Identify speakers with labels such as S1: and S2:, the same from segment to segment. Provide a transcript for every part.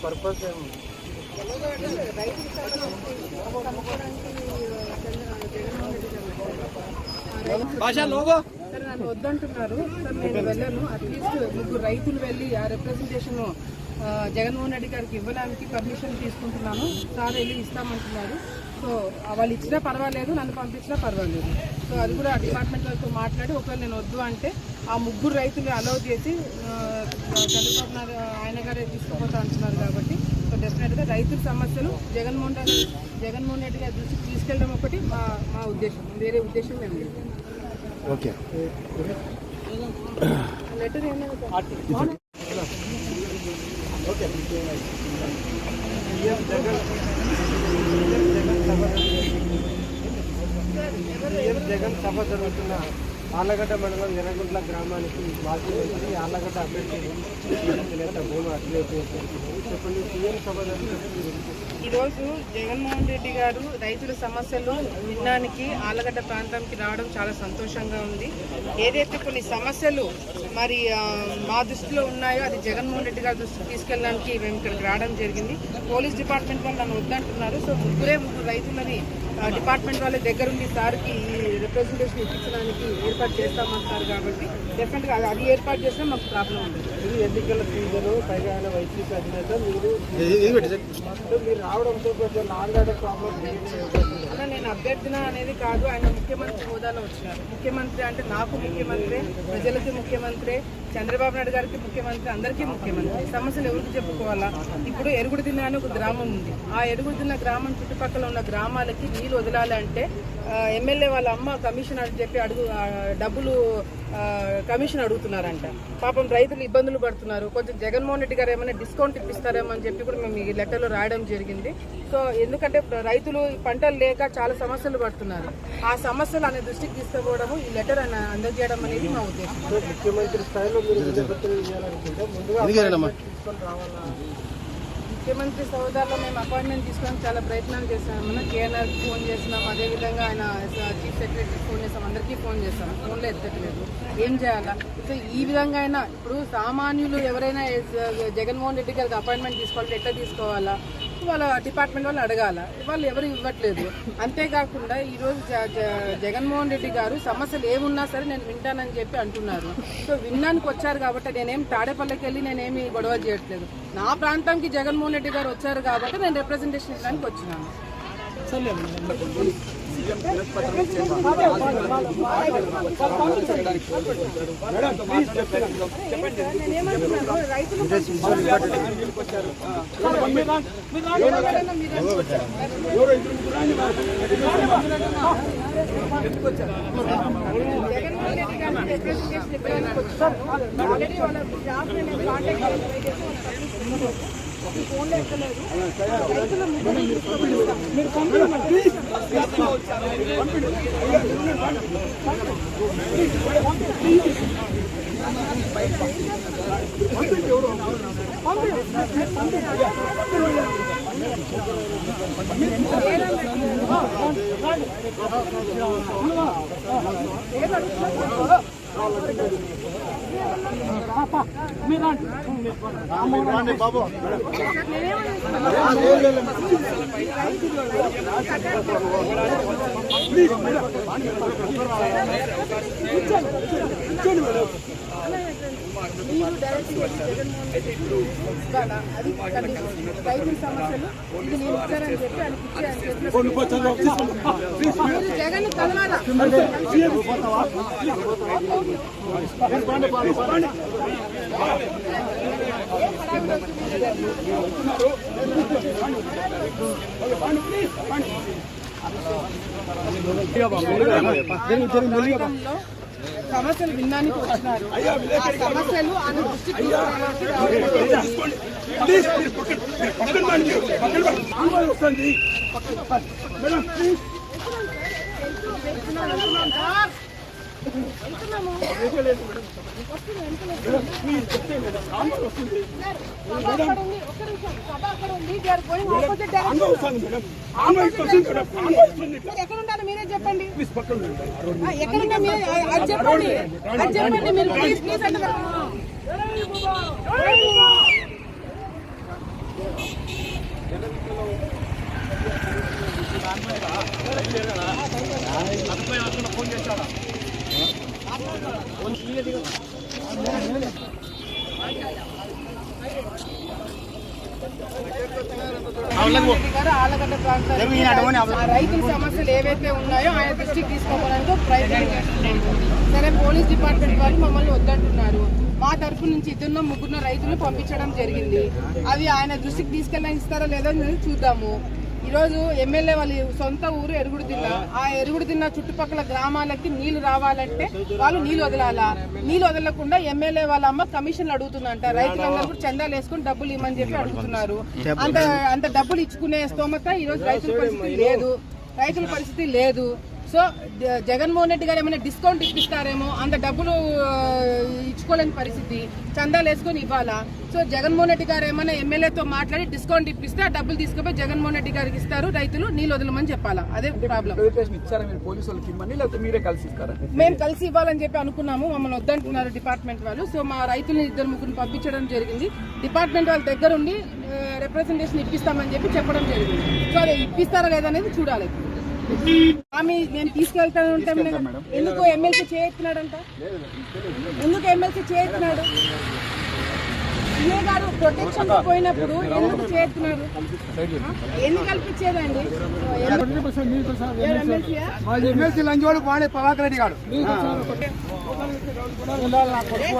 S1: Purpose భాషా logo
S2: సరే నన్ను వద్దంటున్నారు సార్, నేను వెళ్ళను. అట్లీస్ట్ ముగ్గురు రైతులు వెళ్ళి ఆ రిప్రజెంటేషన్ జగన్మోహన్ రెడ్డి గారికి ఇవ్వడానికి పర్మిషన్ తీసుకుంటున్నాను. సార్ వెళ్ళి ఇస్తామంటున్నారు. సో వాళ్ళు ఇచ్చినా పర్వాలేదు, నన్ను పంపించినా పర్వాలేదు. సో అది కూడా డిపార్ట్మెంట్ వాళ్ళతో మాట్లాడి ఒకవేళ నేను వద్దు అంటే ఆ ముగ్గురు రైతులు అలౌ చేసి చంద్రబాబు నాయుడు ఆయన గారే తీసుకుపోతా అంటున్నారు. కాబట్టి సో డెఫినెట్గా రైతుల సమస్యలు జగన్మోహన్ రెడ్డి గారి దృష్టికి తీసుకెళ్ళడం ఒకటి మా ఉద్దేశం, వేరే ఉద్దేశం ఏం లేదు.
S1: ఓకే
S2: లెటర్
S1: జగన్ సభ జరుగుతున్న ఆళ్లగడ్డ మండలం ఎర్రగుంట్ల గ్రామానికి మాజీ మంత్రి ఆళ్లగడ్డ అభ్యర్థి చెప్పండి. సీఎం సభ
S2: ఈరోజు జగన్మోహన్ రెడ్డి గారు రైతుల సమస్యలు వినడానికి ఆళ్లగడ్డ ప్రాంతానికి రావడం చాలా సంతోషంగా ఉంది. ఏదైతే కొన్ని సమస్యలు మరి మా దృష్టిలో ఉన్నాయో అది జగన్మోహన్ రెడ్డి గారి దృష్టికి తీసుకెళ్ళడానికి మేము ఇక్కడికి రావడం జరిగింది. పోలీస్ డిపార్ట్మెంట్ వాళ్ళు నన్ను వద్దంటున్నారు. సో ముగ్గురు రైతులని డిపార్ట్మెంట్ వాళ్ళ దగ్గరుండి సార్కి ఈ రిప్రజెంటేషన్ ఇప్పించడానికి ఏర్పాటు చేస్తామంటున్నారు. కాబట్టి డెఫినెట్గా అది ఏర్పాటు చేసినా మాకు ప్రాబ్లం ఉంది.
S1: ఇది ఎన్నికల సీజను, పైగా ఆయన వైసీపీ అధినేత, మీరు రావడంతో కొంచెం లాంగ్ ప్రాబ్లం.
S2: అలా నేను అభ్యర్థిన అనేది కాదు, ఆయన ముఖ్యమంత్రి హోదాలో వచ్చినారు. ముఖ్యమంత్రి అంటే నాకు ముఖ్యమంత్రి, ప్రజలకి ముఖ్యమంత్రి, చంద్రబాబు నాయుడు గారికి ముఖ్యమంత్రి, అందరికీ ముఖ్యమంత్రి. సమస్యలు ఎవరికి చెప్పుకోవాలా? ఇప్పుడు ఎరుగుడుదిన్న అని ఒక గ్రామం ఉంది. ఆ ఎరుగుడుదిన్న గ్రామం చుట్టుపక్కల ఉన్న గ్రామాలకి నీళ్ళు వదలాలంటే ఎమ్మెల్యే వాళ్ళ అమ్మ కమిషన్ అని చెప్పి డబ్బులు కమిషన్ అడుగుతున్నారంట. పాపం రైతులు ఇబ్బందులు పడుతున్నారు. కొంచెం జగన్మోహన్ రెడ్డి గారు ఏమైనా డిస్కౌంట్ ఇప్పిస్తారేమో అని చెప్పి కూడా మేము ఈ లెటర్లో రాయడం జరిగింది. సో ఎందుకంటే రైతులు పంటలు లేక చాలా సమస్యలు పడుతున్నారు. ఆ సమస్యలు అనే దృష్టికి తీసుకుపోవడము, ఈ లెటర్ అందజేయడం అనేది మా ఉద్దేశం.
S1: ముఖ్యమంత్రి స్థాయిలో
S2: ముఖ్యమంత్రి సోదాల్లో మేము అపాయింట్మెంట్ తీసుకోవడానికి చాలా ప్రయత్నాలు చేశాం. మనం కేఎన్ఆర్కి ఫోన్ చేసినాం, అదేవిధంగా ఆయన చీఫ్ సెక్రటరీకి ఫోన్ చేస్తాం, అందరికీ ఫోన్ చేస్తాం. ఫోన్లో ఎత్తట్లేదు. ఏం చేయాలా? సో ఈ విధంగా అయినా ఇప్పుడు సామాన్యులు ఎవరైనా జగన్మోహన్ రెడ్డి గారికి అపాయింట్మెంట్ తీసుకోవాలంటే ఎట్లా తీసుకోవాలా? వాళ్ళ డిపార్ట్మెంట్ వాళ్ళు అడగాల, వాళ్ళు ఎవరు ఇవ్వట్లేదు. అంతేకాకుండా ఈరోజు జగన్మోహన్ రెడ్డి గారు సమస్యలు ఏమున్నా సరే నేను వింటానని చెప్పి అంటున్నారు. సో విన్నానికి వచ్చారు కాబట్టి నేనేం తాడేపల్లికి వెళ్ళి నేనేమి గొడవ చేయట్లేదు. నా ప్రాంతానికి జగన్మోహన్ రెడ్డి గారు వచ్చారు కాబట్టి నేను రిప్రజెంటేషన్ ఇవ్వడానికి వచ్చినాను. నేనేమంటున్నాను, రైతులు జగన్మోహన్ రెడ్డి గారిని రిప్రజెంటేషన్ ఇవ్వడానికి వచ్చారు. ఆల్రెడీ వాళ్ళ స్టాఫ్ నేను కాంటాక్ట్ ఫోన్లో ఎక్కలేదు. రైతుల ముగ్గురు
S1: బాబు
S2: మీరు డైరెక్ట్ అది రైతుల సమస్యలు ఇది నేను ఇచ్చారని చెప్పి ఆయన జగన్ కలవాలా సమస్యలు వినడానికి వచ్చినారు. ఆ సమస్యలు ఆయన దృష్టికి ఎక్కడుంటారు మీరే చెప్పండి. ఎక్కడుంటా మీరు అది చెప్పండి. అది చెప్పండి మీరు ప్లీజ్ ప్లీజ్ అంటే ఆలగడ్డ ప్రాంతాల్లో రైతుల సమస్యలు ఏవైతే ఉన్నాయో ఆయన దృష్టికి తీసుకోవడానికి ప్రయత్నం చేస్తున్నారు. సరే పోలీస్ డిపార్ట్మెంట్ వాళ్ళు మమ్మల్ని వద్దంటున్నారు. మా తరఫు నుంచి 2-3 రైతులు పంపించడం జరిగింది. అవి ఆయన దృష్టికి తీసుకెళ్ళని ఇస్తారో లేదో చూద్దాము. ఈరోజు ఎమ్మెల్యే వాళ్ళ సొంత ఊరు ఎరుగుడుదిన్న. ఆ ఎరుగుడుదిన్న చుట్టుపక్కల గ్రామాలకి నీళ్లు రావాలంటే వాళ్ళు నీళ్ళు వదలాలా. నీళ్ళు వదలకుండా ఎమ్మెల్యే వాళ్ళ అమ్మ కమిషన్లు అడుగుతుందంట. రైతులందరూ కూడా చందాలు వేసుకుని డబ్బులు ఇవ్వమని చెప్పి అడుగుతున్నారు. అంత డబ్బులు ఇచ్చుకునే స్తోమత ఈరోజు రైతుల పరిస్థితి లేదు. సో జగన్మోహన్ రెడ్డి గారు ఏమైనా డిస్కౌంట్ ఇప్పిస్తారేమో, అంత డబ్బులు ఇచ్చుకోలేని పరిస్థితి, చందాలు వేసుకొని ఇవ్వాలా. సో జగన్మోహన్ రెడ్డి గారు ఏమైనా ఎమ్మెల్యేతో మాట్లాడి డిస్కౌంట్ ఇప్పిస్తే ఆ డబ్బులు తీసుకుపోయి జగన్మోహన్ రెడ్డి గారికి ఇస్తారు, రైతులు నీళ్ళు వదలమని చెప్పాలా. అదే ప్రాబ్లం. మేము కలిసి ఇవ్వాలని చెప్పి అనుకున్నాము. మమ్మల్ని వద్దంటున్నారు డిపార్ట్మెంట్ వాళ్ళు. సో మా రైతులను 2-3 పంపించడం జరిగింది. డిపార్ట్మెంట్ వాళ్ళ దగ్గర ఉండి రిప్రజెంటేషన్ ఇప్పిస్తామని చెప్పి చెప్పడం జరిగింది. సో అది ఇప్పిస్తారా లేదనేది చూడాలి. ఆమె నేను తీసుకెళ్తాను ఉంటాం. ఎందుకు ఎమ్మెల్సీ చేయెత్తున్నాడంట? ఎందుకు ఎమ్మెల్సీ చేయెత్తున్నాడు? సీఏ గారు ప్రొటెక్షన్ పోయినప్పుడు ఎందుకు చేయెత్తున్నారు? ఎందుకు కల్పించేదండి?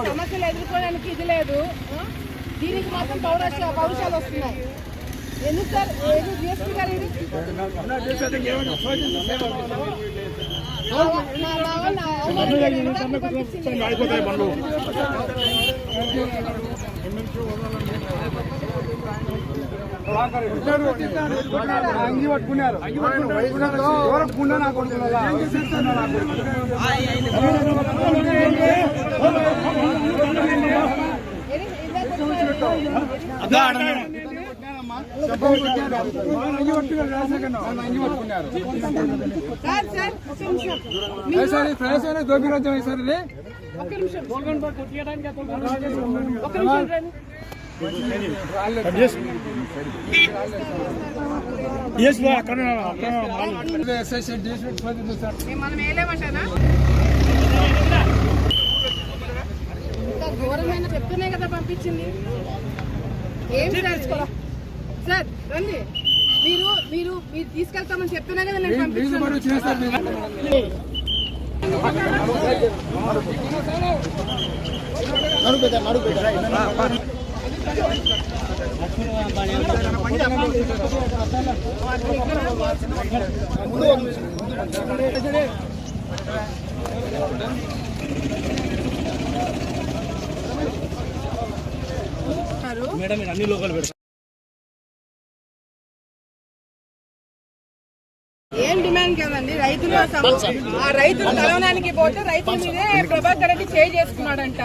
S2: సమస్యలు ఎదుర్కోవడానికి ఇది లేదు. దీనికి మాత్రం పౌరుషాలు వస్తున్నాయి. ఎందుకు సార్ డిఎస్పీ గారు
S1: అంగి పట్టుకున్నారు.
S2: మనం వేయలేమంటానా? ఘోరమైన చెప్తూనే కదా పంపించింది. ఏం తెలుసుకోరా సార్, రండి. మీరు మీరు మీరు తీసుకెళ్తామని చెప్తున్నా కదా నేను పంపించాను. మేడం అన్ని లోకల్ ఏం డిమాండ్ కదండి రైతులు. ఆ రైతులు తెలవడానికి పోతే రైతుల మీదే ప్రభాకర్ రెడ్డి చేసుకున్నాడంట.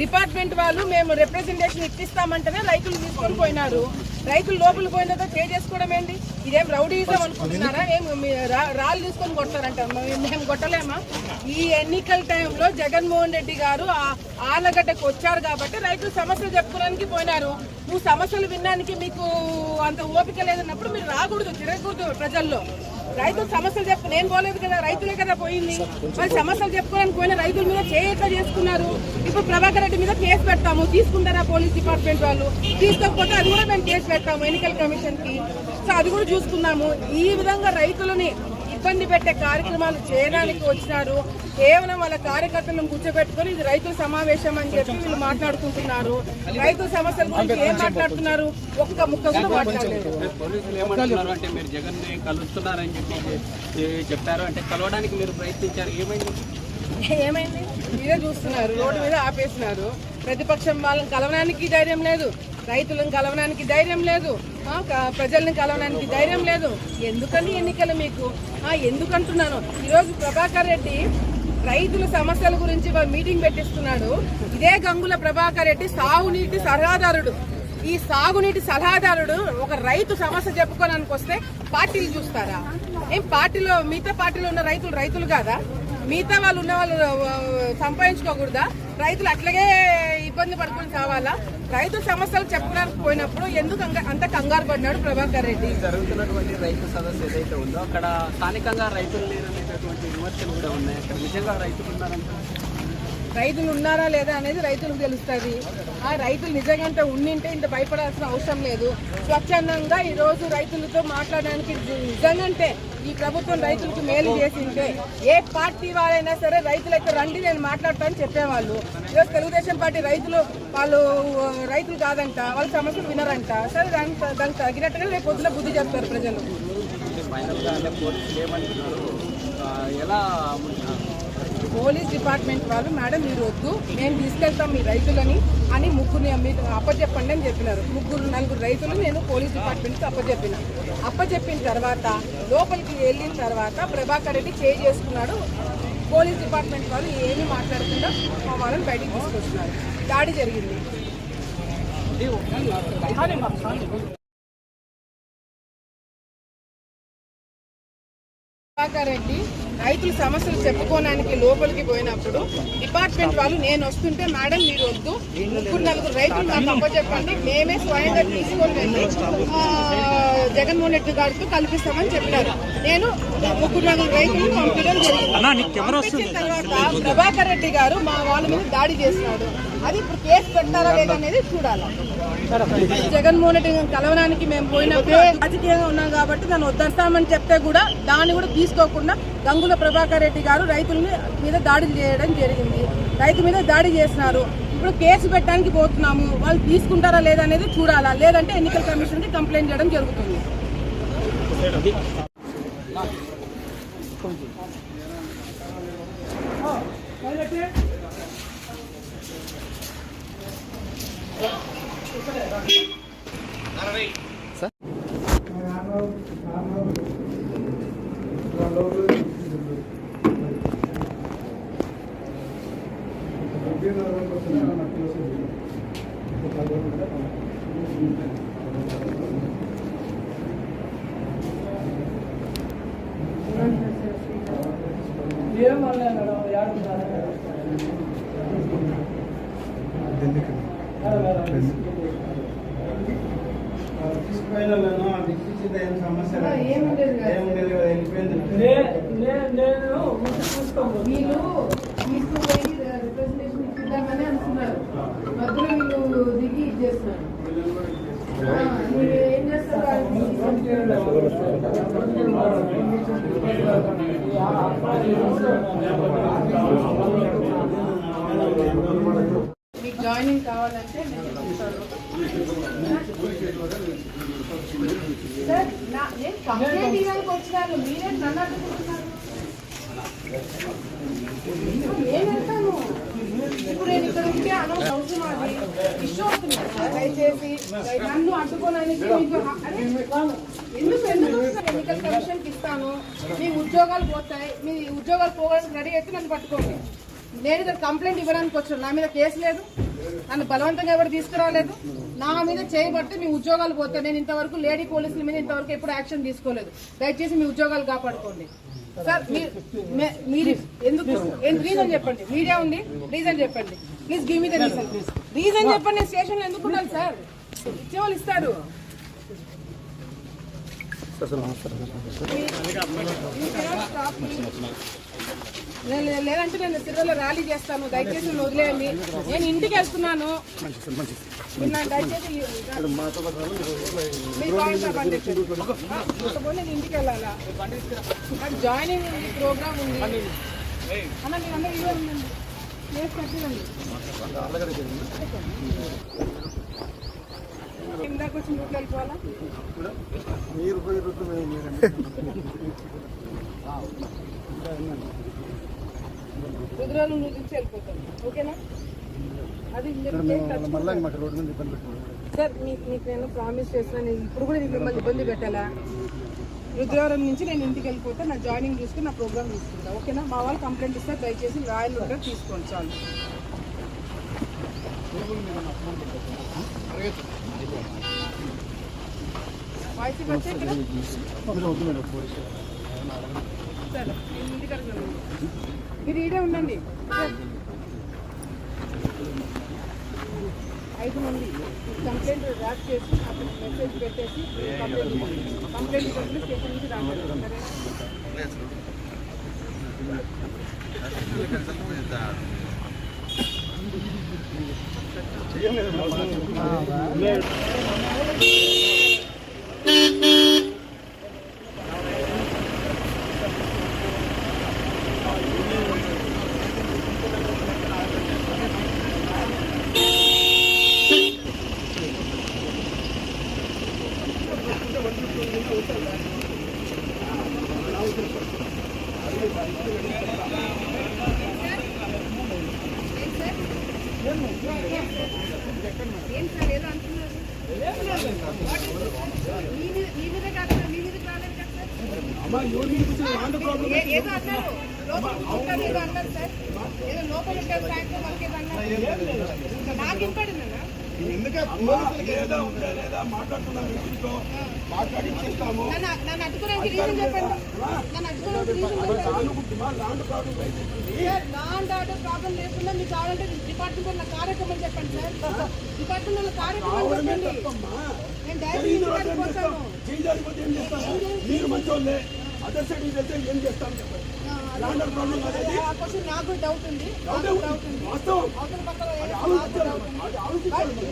S2: డిపార్ట్మెంట్ వాళ్ళు మేము రిప్రజెంటేషన్ ఇప్పిస్తామంటేనే రైతులు తీసుకొని పోయినారు. రైతులు లోపలికి పోయిన తర్వాత పే చేసుకోవడం ఏంటి? ఇదేం రౌడీజం అనుకుంటున్నారా? ఏం రాళ్ళు తీసుకొని కొడతారంట? మేము కొట్టలేమా? ఈ ఎన్నికల టైంలో జగన్మోహన్ రెడ్డి గారు ఆలగడ్డకు వచ్చారు కాబట్టి రైతులు సమస్యలు చెప్పుకోవడానికి పోయినారు. నువ్వు సమస్యలు వినడానికి మీకు అంత ఓపిక లేదన్నప్పుడు మీరు రాకూడదు, తిరగకూడదు ప్రజల్లో. రైతులు సమస్యలు చెప్పు, నేను పోలేదు కదా, రైతులే కదా పోయింది. మరి సమస్యలు చెప్పుకోవడానికి పోయిన రైతుల మీద చేయట్లా చేసుకున్నారు. ఇప్పుడు ప్రభాకర్ రెడ్డి మీద కేసు పెడతాము, తీసుకుంటారా పోలీస్ డిపార్ట్మెంట్ వాళ్ళు? తీసుకోకపోతే అది కూడా మేము కేసు పెడతాము ఎన్నికల కమిషన్ కి. సో అది కూడా చూసుకున్నాము. ఈ విధంగా రైతులని ఇబ్బంది పెట్టే కార్యక్రమాలు చేయడానికి వచ్చినారు. కేవలం వాళ్ళ కార్యకర్తలను కూర్చోబెట్టుకొని ఇది రైతుల సమావేశం అని చెప్పి వీళ్ళు మాట్లాడుకుంటున్నారు. రైతుల సమస్యల గురించి ఏం మాట్లాడుతున్నారు? ఒక్క ముక్క కూడా మాట్లాడలేదు.
S3: పోలీసులు ఏమంటున్నారు అంటే మీరు జగన్ ని కలుస్తున్నారని చెప్పి చెప్పారు. అంటే కలవడానికి మీరు ప్రయత్నించారు, ఏమైంది?
S2: మీరే చూస్తున్నారు, రోడ్డు మీద ఆపేసినారు. ప్రతిపక్షం వాళ్ళని కలవడానికి ధైర్యం లేదు, రైతులను కలవడానికి ధైర్యం లేదు, ప్రజల్ని కలవడానికి ధైర్యం లేదు. ఎందుకని ఎన్నికలు మీకు? ఎందుకంటున్నాను, ఈరోజు ప్రభాకర్ రెడ్డి రైతుల సమస్యల గురించి మీటింగ్ పెట్టిస్తున్నాడు. ఇదే గంగుల ప్రభాకర్ రెడ్డి సాగునీటి సలహాదారుడు. ఈ సాగునీటి సలహాదారుడు ఒక రైతు సమస్య చెప్పుకోవడానికి వస్తే పార్టీలు చూస్తారా? ఏం పార్టీలో మిగతా పార్టీలో ఉన్న రైతులు కాదా? మిగతా వాళ్ళు ఉన్న వాళ్ళు సంపాదించుకోకూడదా? రైతులు అట్లాగే ఇబ్బంది పడుకుని కావాలా? రైతు సమస్యలు చెప్పుకోవడానికి పోయినప్పుడు ఎందుకు అంత కంగారు పడినాడు ప్రభాకర్ రెడ్డి?
S3: జరుగుతున్నటువంటి రైతు సదస్సు ఏదైతే ఉందో అక్కడ స్థానికంగా రైతులు లేరనేటటువంటి విమర్శలు కూడా ఉన్నాయి. అక్కడ నిజంగా రైతులు ఉన్నారంటే
S2: రైతులు ఉన్నారా లేదా అనేది రైతులకు తెలుస్తుంది. ఆ రైతులు నిజంగా ఉండింటే ఇంత భయపడాల్సిన అవసరం లేదు. స్వచ్ఛందంగా ఈ రోజు రైతులతో మాట్లాడడానికి నిజంగానే ఈ ప్రభుత్వం రైతులకు మేలు చేసింటే ఏ పార్టీ వాళ్ళైనా సరే రైతులైతే రండి నేను మాట్లాడతానని చెప్పేవాళ్ళు. ఈరోజు తెలుగుదేశం పార్టీ వాళ్ళు రైతులు కాదంట, వాళ్ళ సమస్యలు వినరంట. సరే దానికి తగినట్టుగా రేపు పొద్దున బుద్ధి చెప్తారు ప్రజలు. పోలీస్ డిపార్ట్మెంట్ వాళ్ళు మేడం మీరు వద్దు, మేము తీసుకెళ్తాం మీ రైతులని అని ముగ్గురిని మీరు అప్పచెప్పండి అని చెప్పినారు. నలుగురు రైతులు నేను పోలీస్ డిపార్ట్మెంట్కి అప్పచెప్పిన తర్వాత లోపలికి వెళ్ళిన తర్వాత ప్రభాకర్ రెడ్డి చేయి చేసుకున్నాడు. పోలీస్ డిపార్ట్మెంట్ వాళ్ళు ఏమీ మాట్లాడకుండా వాళ్ళని బయటికి తీసుకొస్తున్నారు. దాడి జరిగింది. ప్రభాకర్ రెడ్డి రైతుల సమస్యలు చెప్పుకోవడానికి లోపలికి పోయినప్పుడు డిపార్ట్మెంట్ వాళ్ళు నేను వస్తుంటే మేడం మీరు వద్దు, నలుగురు రైతులు నాకు అప్పచెప్పండి, మేమే స్వయంగా తీసుకొని వెళ్ళి జగన్మోహన్ రెడ్డి గారితో కల్పిస్తామని చెప్పారు. నేను నలుగురు రైతులు పంపించడం జరిగింది. తర్వాత ప్రభాకర్ రెడ్డి గారు మా వాళ్ళ మీద దాడి చేస్తున్నాడు. అది ఇప్పుడు కేసు పెట్టారా లేదనేది చూడాలి. జగన్మోహన్ రెడ్డి కలవడానికి మేము పోయినప్పుడు రాజకీయంగా ఉన్నాం కాబట్టి నన్ను వద్దంటామని చెప్తే కూడా దాన్ని కూడా తీసుకోకుండా గంగుల ప్రభాకర్ రెడ్డి గారు రైతుల మీద దాడి చేయడం జరిగింది. రైతు మీద దాడి చేసినారు. ఇప్పుడు కేసు పెట్టడానికి పోతున్నాము. వాళ్ళు తీసుకుంటారా లేదా అనేది చూడాలా, లేదంటే ఎన్నికల కమిషన్ కి కంప్లైంట్ చేయడం జరుగుతుంది. వీళ్ళు తీసుకుపోయి రిప్రజెంటేషన్ ఇద్దామని అనుకున్నారు. మధ్యలో వీళ్ళు దిగి ఇచ్చేస్తున్నారు. ఏం చేస్తారు? మీకు జాయినింగ్ కావాలంటే సార్ నేను కంప్లైంట్ ఇవ్వడానికి వచ్చినాను, మీరే నన్ను అడ్డుకుంటున్నారు. ఏమంటాను ఇప్పుడు నేను ఇక్కడ ఉంటే అనవసరం అవసరం అది ఇష్యూ అవుతుంది సార్. దయచేసి నన్ను అడ్డుకోవడానికి ఎందుకు ఎన్నికల కమిషన్కి ఇస్తాను. మీ ఉద్యోగాలు పోతాయి, మీ ఉద్యోగాలు పోవడానికి రెడీ అయితే నన్ను పట్టుకోండి. నేను ఇక్కడ కంప్లైంట్ ఇవ్వడానికి వచ్చాను. నా మీద కేసు లేదు, నన్ను బలవంతంగా ఎవరు తీసుకురాలేదు. నా మీద చేయబట్టి మీ ఉద్యోగాలు పోతాయి. నేను ఇంతవరకు లేడీ పోలీసుల మీద ఇంతవరకు ఎప్పుడు యాక్షన్ తీసుకోలేదు. దయచేసి మీ ఉద్యోగాలు కాపాడుకోండి సార్. మీరు ఎందుకు రీజన్ చెప్పండి. మీడియా ఉంది, రీజన్ చెప్పండి. Please give me the reason. Reason చెప్పండి. నేను స్టేషన్లో ఎందుకు ఉండాలి సార్? ఇచ్చేవాళ్ళు ఇస్తారు. లేదంటే నేను తిరుమల ర్యాలీ చేస్తాను. దయచేసి వదిలేయండి. నేను ఇంటికి వెళ్తున్నాను. దయచేసి నేను ఇంటికి వెళ్ళాలా? నాకు జాయినింగ్ ఉంది, ప్రోగ్రామ్ ఉంది అన్న. మీరు అందరూ ఇవే ఉందండి. ప్లేస్ కట్టినండి. ఇందాక వచ్చి నూట్లు వెళ్ళిపోవాలా? రుద్రాలు నూరు నుంచి వెళ్ళిపోతాను. ఓకేనా? అది సార్ మీకు నేను ప్రామిస్ చేస్తున్నాను. ఇప్పుడు కూడా నేను మిమ్మల్ని ఇబ్బంది పెట్టాలా? రుద్రవరం నుంచి నేను ఇంటికి వెళ్ళిపోతే నా జాయినింగ్ చూసుకుని నా ప్రోగ్రామ్ తీసుకుంటా. ఓకేనా? మా వాళ్ళు కంప్లైంట్ ఇస్తారు. దయచేసి రాయల్ కూడా తీసుకోండి చాలు. వాయిస్ వచ్చే ఇక్కడ సరే ఇంటికి వెళ్తున్నాను. మీరు ఈడే ఉండండి. 5 మంది కంప్లైంట్ ర్యాప్ చేసి అతను మెసేజ్ పెట్టేసి కంప్లైంట్ ఇవ్వండి. స్టేషన్ నుంచి రావాలి. ఏం సార్ ఏదో అంటున్నారు? మీ మీద కాదు, మీ మీద రాలేదు కదా సార్. ఏదో అన్నారు లోపల కూర్చుంటారు, ఏదో అన్నారు సార్. ఏదో లోపల ఉంటారు సాయంత్రం వరకు ఏదో అన్నారు. నాకు ఇంపడిందన్నా. నన్ను అడ్డుకోవడానికి రీజన్ చెప్పండి. నన్ను అడ్డుకోవడానికి రీజన్ లాండ్ ఆర్డర్ ప్రాబ్లం లేకుండా మీకు కావాలంటే డిపార్ట్మెంట్ వాళ్ళ కార్యక్రమం చెప్పండి సార్. డిపార్ట్మెంట్ వాళ్ళ కార్యక్రమం చెప్పండి. నేను డైరెక్ట్ ఇంటికి పోతాను. నాకు డౌట్ ఉంది.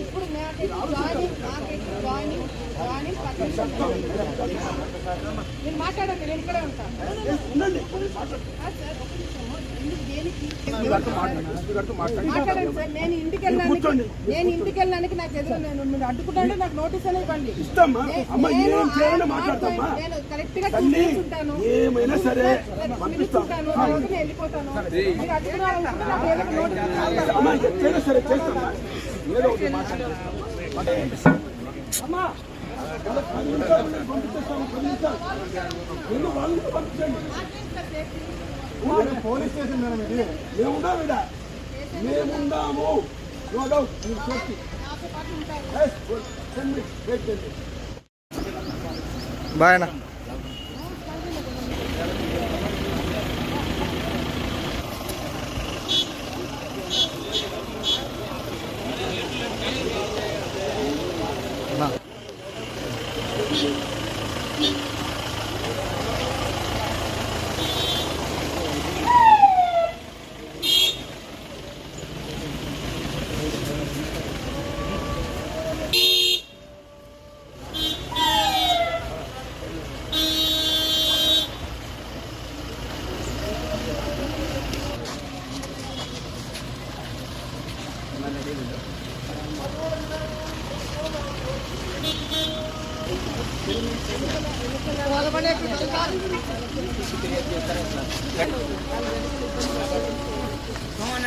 S2: ఇప్పుడు నేను మాట్లాడండి. నేను ఇక్కడే ఉంటాను. మాట్లాడండి సార్. నేను ఇంటికి వెళ్ళడానికి నాకు ఎదురు మీరు అడ్డుకుంటే నాకు నోటీస్ అనేది ఇవ్వండి. నేను కరెక్ట్ గా చూసుకుంటాను, వెళ్ళిపోతాను. మీరు అడ్డుకున్నారంటే నాకు ఏదో
S1: పోలీస్ స్టేషన్ మేడం ఇది. మేముందాము. బాయ్ అన్న.
S2: వాళ్ళ